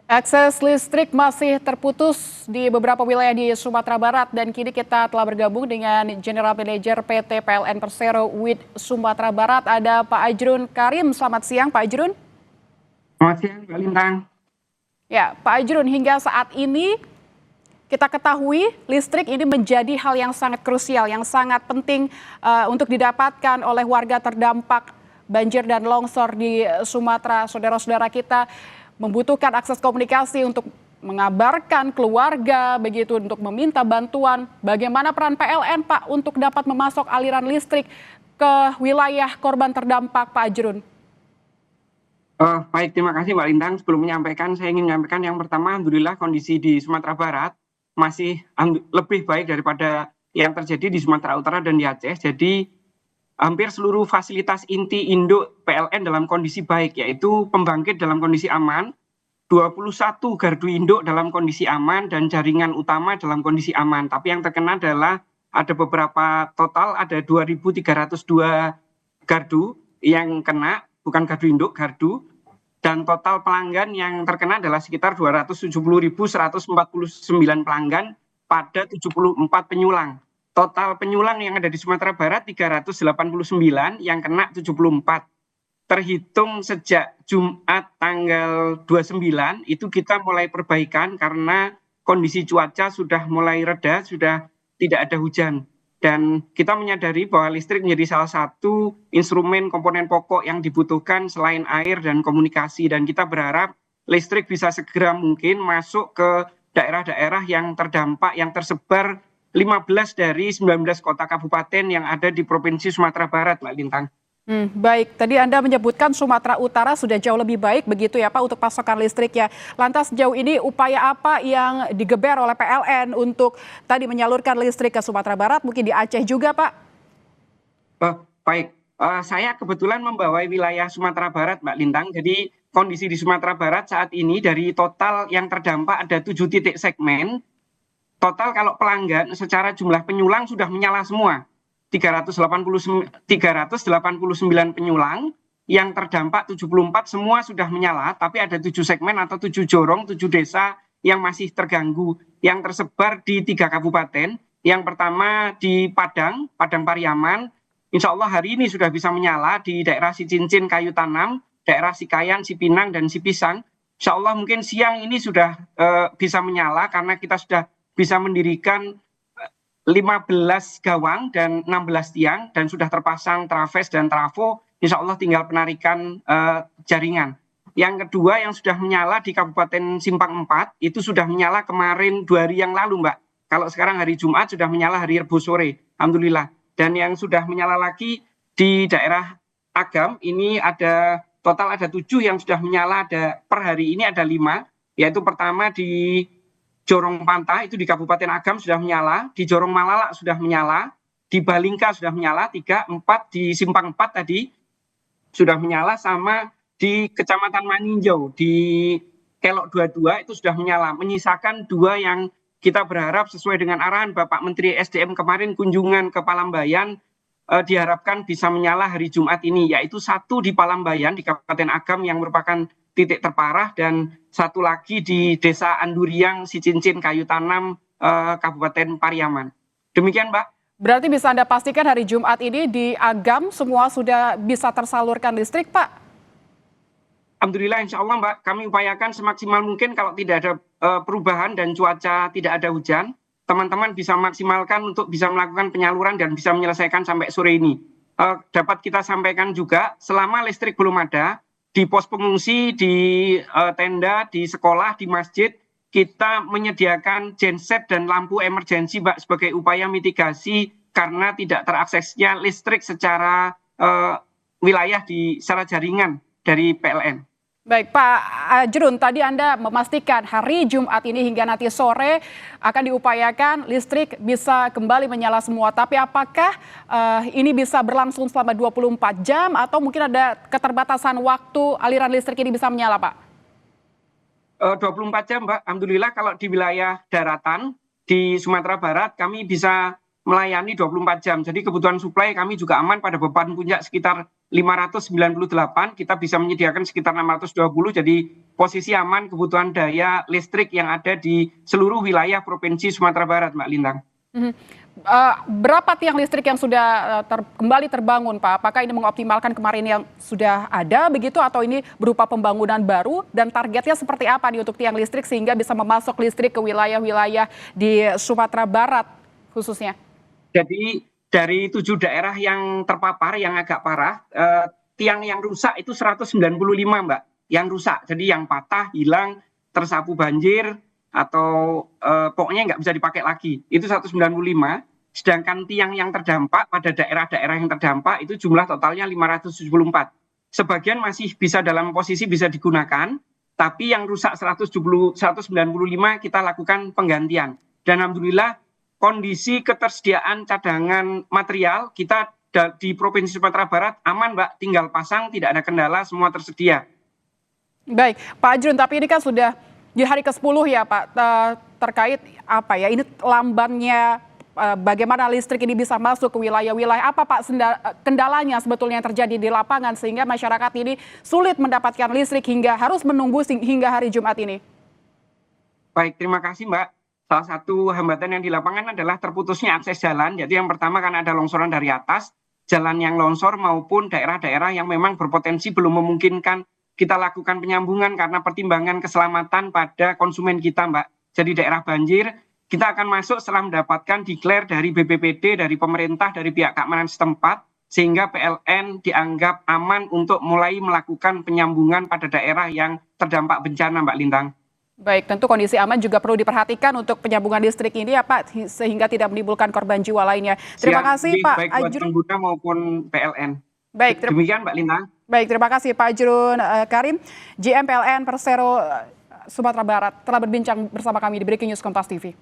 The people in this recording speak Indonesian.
Akses listrik masih terputus di beberapa wilayah di Sumatera Barat dan kini kita telah bergabung dengan General Manager PT PLN Persero WID Sumatera Barat. Ada Pak Ajrun Karim. Selamat siang Pak Ajrun. Selamat siang, Mbak Lintang. Ya, Pak Ajrun, hingga saat ini kita ketahui listrik ini menjadi hal yang sangat krusial, yang sangat penting untuk didapatkan oleh warga terdampak banjir dan longsor di Sumatera. Saudara-saudara kita membutuhkan akses komunikasi untuk mengabarkan keluarga, begitu untuk meminta bantuan. Bagaimana peran PLN, Pak, untuk dapat memasok aliran listrik ke wilayah korban terdampak, Pak Ajrun? Baik, terima kasih Mbak Lintang. Sebelum menyampaikan, saya ingin menyampaikan yang pertama, alhamdulillah kondisi di Sumatera Barat masih lebih baik daripada yang terjadi di Sumatera Utara dan di Aceh. Jadi hampir seluruh fasilitas inti induk PLN dalam kondisi baik, yaitu pembangkit dalam kondisi aman, 21 gardu induk dalam kondisi aman, dan jaringan utama dalam kondisi aman. Tapi yang terkena adalah ada beberapa, total ada 2.302 gardu yang kena, bukan gardu induk, gardu. Dan total pelanggan yang terkena adalah sekitar 270.149 pelanggan pada 74 penyulang. Total penyulang yang ada di Sumatera Barat 389, yang kena 74. Terhitung sejak Jumat tanggal 29 itu kita mulai perbaikan karena kondisi cuaca sudah mulai reda, sudah tidak ada hujan. Dan kita menyadari bahwa listrik menjadi salah satu instrumen komponen pokok yang dibutuhkan selain air dan komunikasi. Dan kita berharap listrik bisa segera mungkin masuk ke daerah-daerah yang terdampak, yang tersebar 15 dari 19 kota kabupaten yang ada di Provinsi Sumatera Barat, Mbak Lintang. Baik, tadi Anda menyebutkan Sumatera Utara sudah jauh lebih baik begitu ya Pak untuk pasokan listrik ya. Lantas sejauh ini upaya apa yang digeber oleh PLN untuk tadi menyalurkan listrik ke Sumatera Barat, mungkin di Aceh juga Pak? Baik, saya kebetulan membawa wilayah Sumatera Barat, Mbak Lintang. Jadi kondisi di Sumatera Barat saat ini dari total yang terdampak ada 7 titik segmen. Total kalau pelanggan secara jumlah penyulang sudah menyala semua. 389 penyulang, yang terdampak 74 semua sudah menyala, tapi ada 7 segmen atau 7 jorong, 7 desa yang masih terganggu, yang tersebar di 3 kabupaten. Yang pertama di Padang Pariaman, insya Allah hari ini sudah bisa menyala di daerah Sicincin, Kayu Tanam, daerah Sikayan, Sipinang, dan Sipisang. Insya Allah mungkin siang ini sudah bisa menyala karena kita sudah bisa mendirikan 15 gawang dan 16 tiang, dan sudah terpasang traves dan trafo. Insya Allah tinggal penarikan jaringan. Yang kedua yang sudah menyala di Kabupaten Simpang 4 itu sudah menyala kemarin 2 hari yang lalu, Mbak. Kalau sekarang hari Jumat sudah menyala hari Rabu sore, alhamdulillah. Dan yang sudah menyala lagi di daerah Agam ini ada total ada 7 yang sudah menyala, ada per hari ini ada 5, yaitu pertama di Jorong Pantah itu di Kabupaten Agam sudah menyala, di Jorong Malala sudah menyala, di Balingka sudah menyala, 3, 4 di Simpang 4 tadi sudah menyala, sama di Kecamatan Maninjau di Kelok 22 itu sudah menyala. Menyisakan 2 yang kita berharap sesuai dengan arahan Bapak Menteri SDM kemarin kunjungan ke Palambayan, diharapkan bisa menyala hari Jumat ini, yaitu 1 di Palambayan di Kabupaten Agam yang merupakan titik terparah, dan 1 lagi di Desa Anduriang, Sicincin, Kayu Tanam, Kabupaten Pariaman. Demikian, Mbak. Berarti bisa Anda pastikan hari Jumat ini di Agam semua sudah bisa tersalurkan listrik, Pak? Alhamdulillah, insya Allah, Mbak. Kami upayakan semaksimal mungkin kalau tidak ada perubahan dan cuaca tidak ada hujan, teman-teman bisa maksimalkan untuk bisa melakukan penyaluran dan bisa menyelesaikan sampai sore ini. Dapat kita sampaikan juga, selama listrik belum ada, di pos pengungsi, di tenda, di sekolah, di masjid, kita menyediakan genset dan lampu emergensi, Mbak, sebagai upaya mitigasi karena tidak teraksesnya listrik secara wilayah secara jaringan dari PLN. Baik, Pak Ajrun, tadi Anda memastikan hari Jumat ini hingga nanti sore akan diupayakan listrik bisa kembali menyala semua. Tapi apakah ini bisa berlangsung selama 24 jam atau mungkin ada keterbatasan waktu aliran listrik ini bisa menyala, Pak? 24 jam, Mbak. Alhamdulillah kalau di wilayah daratan di Sumatera Barat kami bisa melayani 24 jam. Jadi kebutuhan suplai kami juga aman pada beban puncak sekitar 598, kita bisa menyediakan sekitar 620, jadi posisi aman kebutuhan daya listrik yang ada di seluruh wilayah Provinsi Sumatera Barat, Mbak Lintang. Mhm. Berapa tiang listrik yang sudah kembali terbangun, Pak? Apakah ini mengoptimalkan kemarin yang sudah ada begitu atau ini berupa pembangunan baru dan targetnya seperti apa nih untuk tiang listrik sehingga bisa memasok listrik ke wilayah-wilayah di Sumatera Barat khususnya? Jadi dari 7 daerah yang terpapar yang agak parah, tiang yang rusak itu 195, Mbak, yang rusak. Jadi yang patah, hilang, tersapu banjir, atau pokoknya nggak bisa dipakai lagi. Itu 195. Sedangkan tiang yang terdampak pada daerah-daerah yang terdampak itu jumlah totalnya 574. Sebagian masih bisa dalam posisi bisa digunakan, tapi yang rusak 195 kita lakukan penggantian. Dan alhamdulillah kondisi ketersediaan cadangan material kita di Provinsi Sumatera Barat aman, Mbak, tinggal pasang, tidak ada kendala, semua tersedia. Baik, Pak Ajrun, tapi ini kan sudah di hari ke-10 ya Pak, terkait apa ya, ini lambannya bagaimana listrik ini bisa masuk ke wilayah-wilayah, apa Pak kendalanya sebetulnya yang terjadi di lapangan sehingga masyarakat ini sulit mendapatkan listrik hingga harus menunggu hingga hari Jumat ini? Baik, terima kasih Mbak. Salah satu hambatan yang di lapangan adalah terputusnya akses jalan. Jadi yang pertama kan ada longsoran dari atas, jalan yang longsor maupun daerah-daerah yang memang berpotensi belum memungkinkan kita lakukan penyambungan karena pertimbangan keselamatan pada konsumen kita, Mbak. Jadi daerah banjir, kita akan masuk setelah mendapatkan declare dari BPPD, dari pemerintah, dari pihak keamanan setempat, sehingga PLN dianggap aman untuk mulai melakukan penyambungan pada daerah yang terdampak bencana, Mbak Lintang. Baik, tentu kondisi aman juga perlu diperhatikan untuk penyambungan listrik ini ya Pak, sehingga tidak menimbulkan korban jiwa lainnya. Terima kasih Pak baik buat Ajrun. pengguna maupun PLN. Baik, demikian Mbak Lintang. Baik, terima kasih Pak Ajrun Karim, GM PLN Persero Sumatera Barat telah berbincang bersama kami di Breaking News Kompas TV.